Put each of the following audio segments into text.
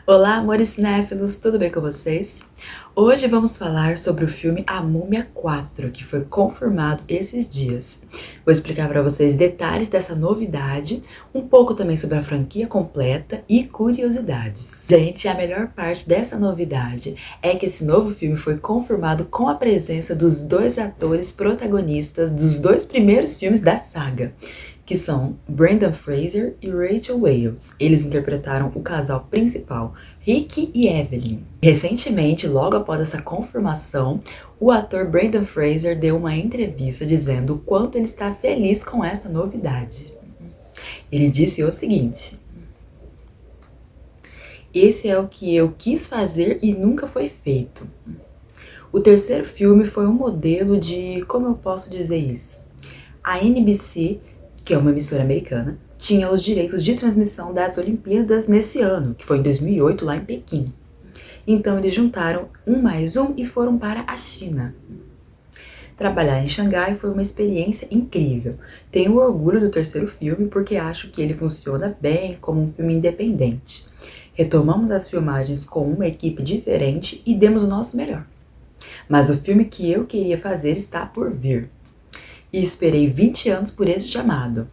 Olá, amores cinéfilos, tudo bem com vocês? Hoje vamos falar sobre o filme A Múmia 4, que foi confirmado esses dias. Vou explicar para vocês detalhes dessa novidade, um pouco também sobre a franquia completa e curiosidades. Gente, a melhor parte dessa novidade é que esse novo filme foi confirmado com a presença dos dois atores protagonistas dos dois primeiros filmes da saga, que são Brendan Fraser e Rachel Weisz. Eles interpretaram o casal principal, Rick e Evelyn. Recentemente, logo após essa confirmação, o ator Brendan Fraser deu uma entrevista dizendo o quanto ele está feliz com essa novidade. Ele disse o seguinte: "Esse é o que eu quis fazer e nunca foi feito. O terceiro filme foi um modelo de, como eu posso dizer isso? A NBC, que é uma emissora americana, tinha os direitos de transmissão das Olimpíadas nesse ano, que foi em 2008, lá em Pequim. Então eles juntaram um mais um e foram para a China. Trabalhar em Xangai foi uma experiência incrível. Tenho orgulho do terceiro filme porque acho que ele funciona bem como um filme independente. Retomamos as filmagens com uma equipe diferente e demos o nosso melhor. Mas o filme que eu queria fazer está por vir. E esperei 20 anos por esse chamado.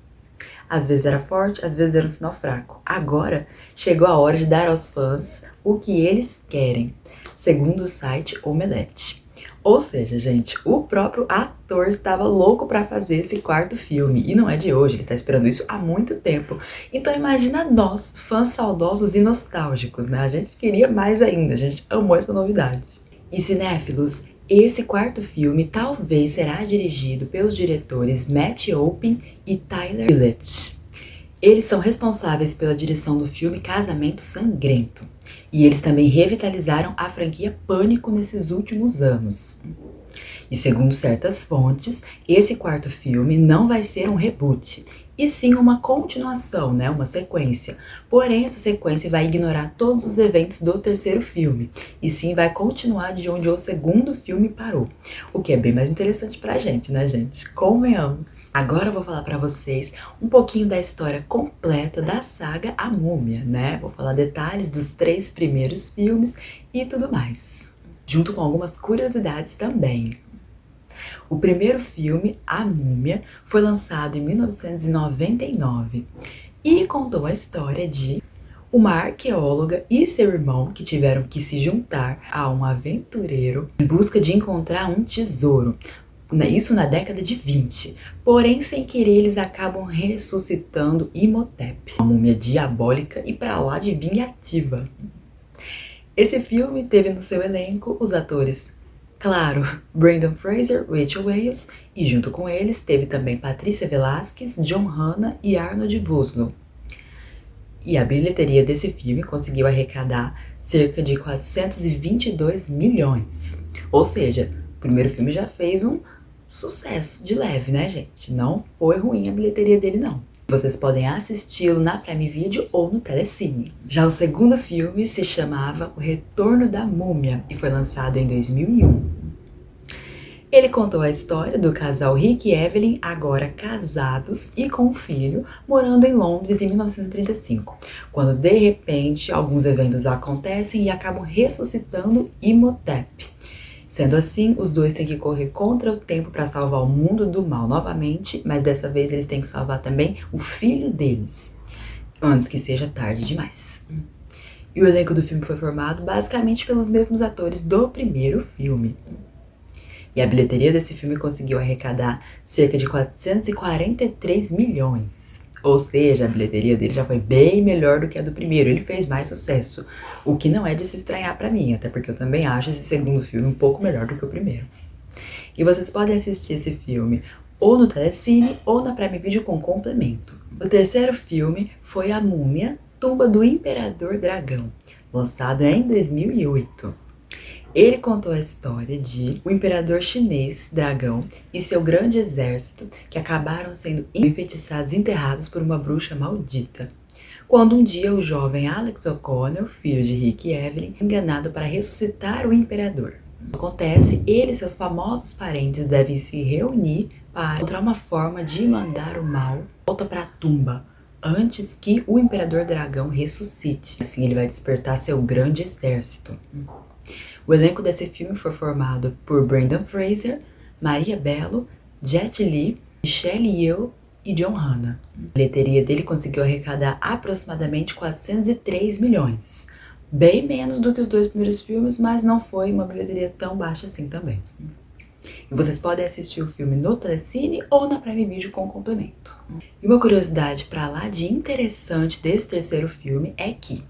Às vezes era forte, às vezes era um sinal fraco. Agora chegou a hora de dar aos fãs o que eles querem, segundo o site Omelete." Ou seja, gente, o próprio ator estava louco para fazer esse quarto filme. E não é de hoje, ele tá esperando isso há muito tempo. Então imagina nós, fãs saudosos e nostálgicos, né? A gente queria mais ainda, a gente amou essa novidade. E cinéfilos, esse quarto filme talvez será dirigido pelos diretores Matt Open e Tyler Willett. Eles são responsáveis pela direção do filme Casamento Sangrento. E eles também revitalizaram a franquia Pânico nesses últimos anos. E segundo certas fontes, esse quarto filme não vai ser um reboot, e sim uma continuação, né? Uma sequência. Porém, essa sequência vai ignorar todos os eventos do terceiro filme, e sim vai continuar de onde o segundo filme parou. O que é bem mais interessante pra gente, né, gente? Convenhamos. Agora eu vou falar pra vocês um pouquinho da história completa da saga A Múmia, né? Vou falar detalhes dos 3 primeiros filmes e tudo mais, junto com algumas curiosidades também. O primeiro filme, A Múmia, foi lançado em 1999 e contou a história de uma arqueóloga e seu irmão que tiveram que se juntar a um aventureiro em busca de encontrar um tesouro. Isso na década de 20. Porém, sem querer, eles acabam ressuscitando Imhotep, uma múmia diabólica e pra lá de vingativa. Esse filme teve no seu elenco os atores, claro, Brendan Fraser, Rachel Weisz, e junto com eles teve também Patrícia Velasquez, John Hannah e Arnold Vosloo. E a bilheteria desse filme conseguiu arrecadar cerca de 422 milhões. Ou seja, o primeiro filme já fez um sucesso de leve, né, gente? Não foi ruim a bilheteria dele, não. Vocês podem assisti-lo na Prime Video ou no Telecine. Já o segundo filme se chamava O Retorno da Múmia e foi lançado em 2001. Ele contou a história do casal Rick e Evelyn, agora casados e com um filho, morando em Londres em 1935, quando de repente alguns eventos acontecem e acabam ressuscitando Imhotep. Sendo assim, os dois têm que correr contra o tempo para salvar o mundo do mal novamente, mas dessa vez eles têm que salvar também o filho deles, antes que seja tarde demais. E o elenco do filme foi formado basicamente pelos mesmos atores do primeiro filme. E a bilheteria desse filme conseguiu arrecadar cerca de 443 milhões. Ou seja, a bilheteria dele já foi bem melhor do que a do primeiro, ele fez mais sucesso. O que não é de se estranhar pra mim, até porque eu também acho esse segundo filme um pouco melhor do que o primeiro. E vocês podem assistir esse filme ou no Telecine ou na Prime Video com complemento. O terceiro filme foi A Múmia, Tumba do Imperador Dragão, lançado em 2008. Ele contou a história de um imperador chinês, dragão, e seu grande exército que acabaram sendo enfeitiçados e enterrados por uma bruxa maldita. Quando um dia o jovem Alex O'Connell, filho de Rick e Evelyn, é enganado para ressuscitar o imperador. Acontece, ele e seus famosos parentes devem se reunir para encontrar uma forma de mandar o mal de volta para a tumba, antes que o Imperador Dragão ressuscite. Assim ele vai despertar seu grande exército. O elenco desse filme foi formado por Brendan Fraser, Maria Bello, Jet Li, Michelle Yeoh e John Hannah. A bilheteria dele conseguiu arrecadar aproximadamente 403 milhões. Bem menos do que os 2 primeiros filmes, mas não foi uma bilheteria tão baixa assim também. E vocês podem assistir o filme no Telecine ou na Prime Video com complemento. E uma curiosidade pra lá de interessante desse terceiro filme é que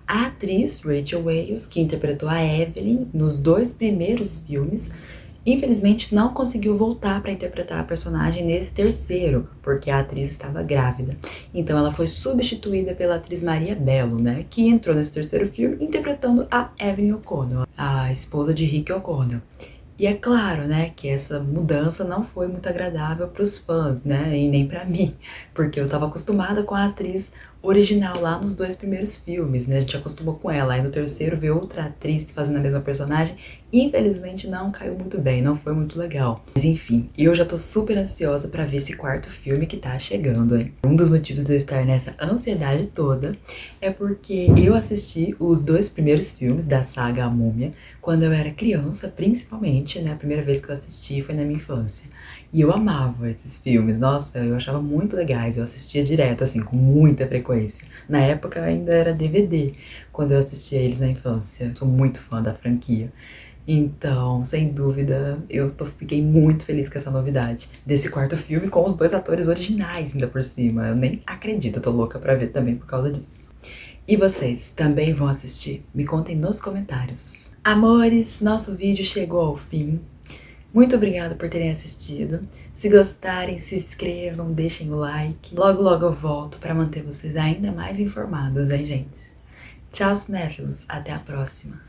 a atriz Rachel Weisz, que interpretou a Evelyn nos 2 primeiros filmes, infelizmente não conseguiu voltar para interpretar a personagem nesse terceiro, porque a atriz estava grávida. Então ela foi substituída pela atriz Maria Bello, né, que entrou nesse terceiro filme interpretando a Evelyn O'Connell, a esposa de Rick O'Connell. E é claro, né, que essa mudança não foi muito agradável para os fãs, né, e nem para mim, porque eu estava acostumada com a atriz original lá nos 2 primeiros filmes, né, a gente acostumou com ela, aí no terceiro ver outra atriz fazendo a mesma personagem, infelizmente não caiu muito bem, não foi muito legal. Mas enfim, eu já tô super ansiosa pra ver esse 4º filme que tá chegando, hein. Um dos motivos de eu estar nessa ansiedade toda é porque eu assisti os 2 primeiros filmes da saga A Múmia quando eu era criança, principalmente, né, a primeira vez que eu assisti foi na minha infância. E eu amava esses filmes, nossa, eu achava muito legais, eu assistia direto, assim, com muita frequência. Na época ainda era DVD, quando eu assistia eles na infância. Sou muito fã da franquia. Então, sem dúvida, fiquei muito feliz com essa novidade desse 4º filme com os 2 atores originais ainda por cima. Eu nem acredito, eu tô louca pra ver também por causa disso. E vocês também vão assistir? Me contem nos comentários. Amores, nosso vídeo chegou ao fim. Muito obrigada por terem assistido. Se gostarem, se inscrevam, deixem o like. Logo, logo eu volto para manter vocês ainda mais informados, hein, gente? Tchau, cinéfilos. Até a próxima.